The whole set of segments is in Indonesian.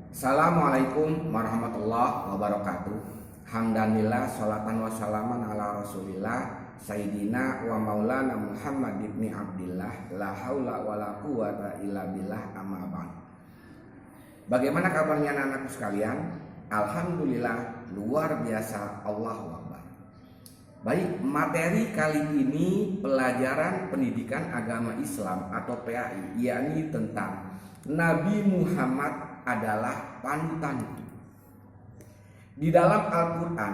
Assalamualaikum warahmatullahi wabarakatuh. Hamdanillah, sholatan wassalaman ala rasulillah Sayyidina wa maulana Muhammad ibni Abdillah. La haula wa la quwata illa billah, amma ba'd. Bagaimana kabarnya anak-anakku sekalian? Alhamdulillah, luar biasa, Allahu Akbar. Baik, materi kali ini pelajaran pendidikan agama Islam atau PAI, yakni tentang Nabi Muhammad adalah panutanku. Di dalam Al-Quran,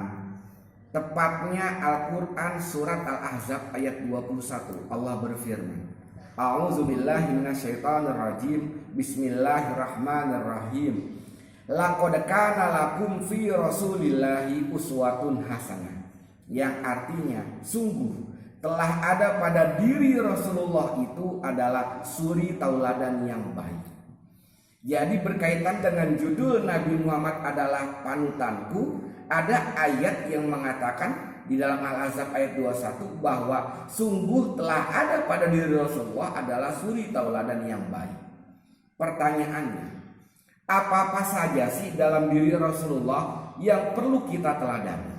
tepatnya Al-Quran surat Al-Ahzab ayat 21, Allah berfirman, A'udzubillahi minasyaitonirrajim, Bismillahirrahmanirrahim. Laqad kana lakum fi rasulillahi uswatun hasanah. Yang artinya sungguh telah ada pada diri Rasulullah itu adalah suri tauladan yang baik. Jadi berkaitan dengan judul Nabi Muhammad adalah panutanku, ada ayat yang mengatakan di dalam Al-Ahzab ayat 21 bahwa sungguh telah ada pada diri Rasulullah adalah suri tauladan yang baik. Pertanyaannya, apa-apa saja sih dalam diri Rasulullah yang perlu kita teladani?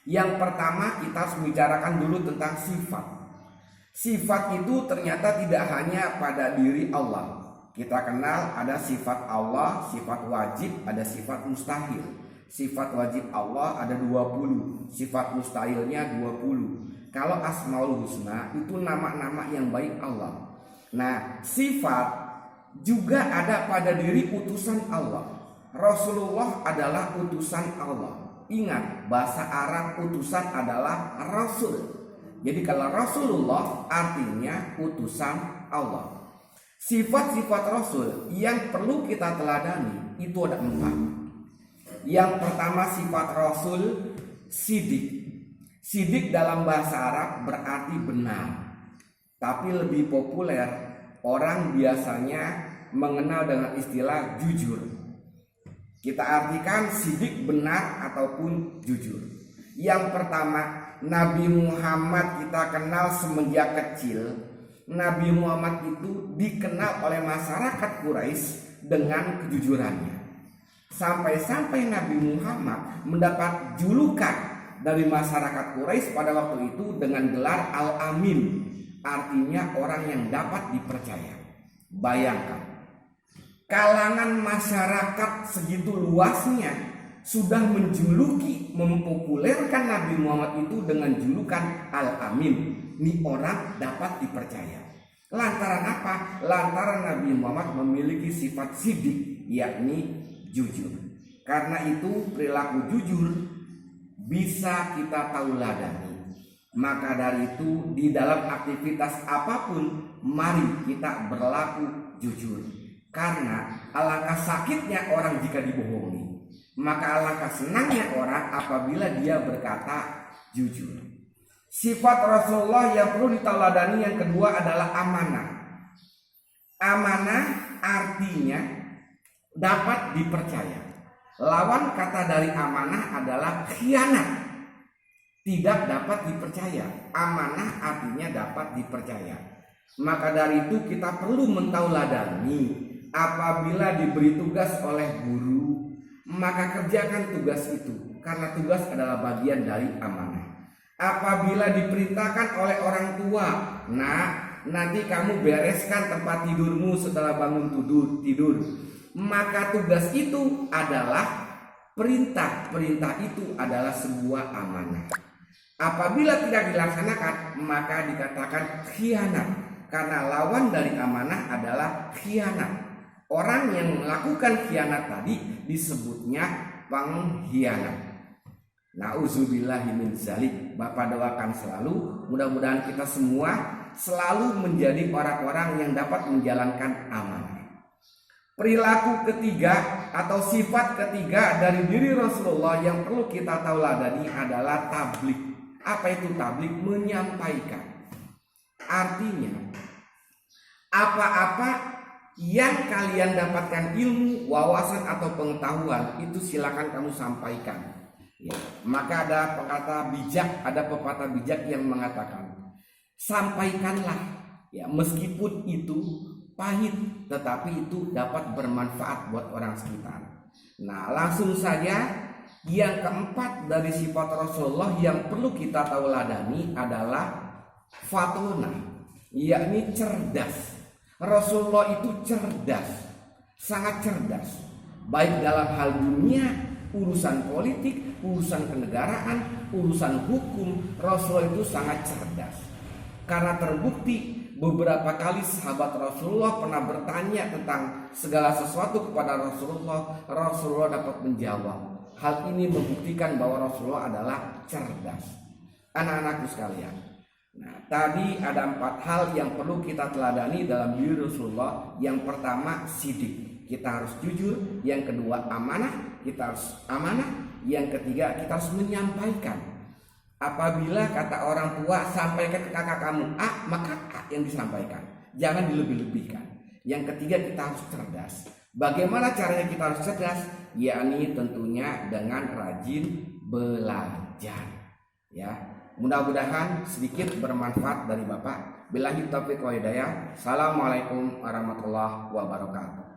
Yang pertama, kita harus membicarakan dulu tentang sifat. Sifat itu ternyata tidak hanya pada diri Allah. Kita kenal ada sifat Allah, sifat wajib, ada sifat mustahil. Sifat wajib Allah ada 20, sifat mustahilnya 20. Kalau Asmaul Husna itu nama-nama yang baik Allah. Nah, sifat juga ada pada diri utusan Allah. Rasulullah adalah utusan Allah. Ingat, bahasa Arab utusan adalah Rasul. Jadi kalau Rasulullah artinya utusan Allah. Sifat-sifat Rasul yang perlu kita teladani itu ada 4. Yang pertama, sifat Rasul sidik. Sidik dalam bahasa Arab berarti benar. Tapi lebih populer orang biasanya mengenal dengan istilah jujur. Kita artikan sidik benar ataupun jujur. Yang pertama, Nabi Muhammad kita kenal semenjak kecil. Nabi Muhammad itu dikenal oleh masyarakat Quraisy dengan kejujurannya. Sampai-sampai Nabi Muhammad mendapat julukan dari masyarakat Quraisy pada waktu itu dengan gelar Al-Amin. Artinya orang yang dapat dipercaya. Bayangkan, kalangan masyarakat segitu luasnya sudah menjuluki, mempopulerkan Nabi Muhammad itu dengan julukan Al-Amin. Ini orang dapat dipercaya. Lantaran apa? Lantaran Nabi Muhammad memiliki sifat sidik, yakni jujur. Karena itu perilaku jujur bisa kita tauladani. Maka dari itu di dalam aktivitas apapun mari kita berlaku jujur. Karena alangkah sakitnya orang jika dibohongi. Maka alangkah senangnya orang apabila dia berkata jujur. Sifat Rasulullah yang perlu ditauladani yang kedua adalah amanah. Amanah artinya dapat dipercaya. Lawan kata dari amanah adalah khianat. Tidak dapat dipercaya. Amanah artinya dapat dipercaya. Maka dari itu kita perlu mentauladani. Apabila diberi tugas oleh guru, maka kerjakan tugas itu. Karena tugas adalah bagian dari amanah. Apabila diperintahkan oleh orang tua, nah nanti kamu bereskan tempat tidurmu setelah bangun tidur, maka tugas itu adalah perintah. Perintah itu adalah sebuah amanah. Apabila tidak dilaksanakan, maka dikatakan khianat. Karena lawan dari amanah adalah khianat. Orang yang melakukan khianat tadi disebutnya pengkhianat. Nauzubillahi min dzalik. Bapak doakan selalu mudah-mudahan kita semua selalu menjadi orang-orang yang dapat menjalankan amanah. Perilaku ketiga atau sifat ketiga dari diri Rasulullah yang perlu kita tauladani adalah tabligh. Apa itu tabligh? Menyampaikan. Artinya apa-apa yang kalian dapatkan ilmu, wawasan atau pengetahuan itu silakan kamu sampaikan. Ya, maka ada pepatah bijak yang mengatakan, sampaikanlah ya, meskipun itu pahit, tetapi itu dapat bermanfaat buat orang sekitar. Nah, langsung saja yang keempat dari sifat Rasulullah yang perlu kita tauladani adalah fatona, yakni cerdas. Rasulullah itu cerdas, sangat cerdas, baik dalam hal dunia, urusan politik, urusan kenegaraan, urusan hukum. Rasulullah itu sangat cerdas. Karena terbukti beberapa kali sahabat Rasulullah pernah bertanya tentang segala sesuatu kepada Rasulullah, Rasulullah dapat menjawab. Hal ini membuktikan bahwa Rasulullah adalah cerdas. Anak-anakku sekalian, nah, tadi ada 4 hal yang perlu kita teladani dalam diri Rasulullah. Yang pertama, sidik, kita harus jujur. Yang kedua, amanah, kita harus amanah. Yang ketiga, kita harus menyampaikan. Apabila kata orang tua, sampaikan ke kakak kamu A, maka A yang disampaikan, jangan dilebih-lebihkan. Yang ketiga, kita harus cerdas. Bagaimana caranya kita harus cerdas? Yakni tentunya dengan rajin belajar. Ya, mudah-mudahan sedikit bermanfaat dari Bapak. Billahi taufiq wal hidayah. Assalamualaikum warahmatullahi wabarakatuh.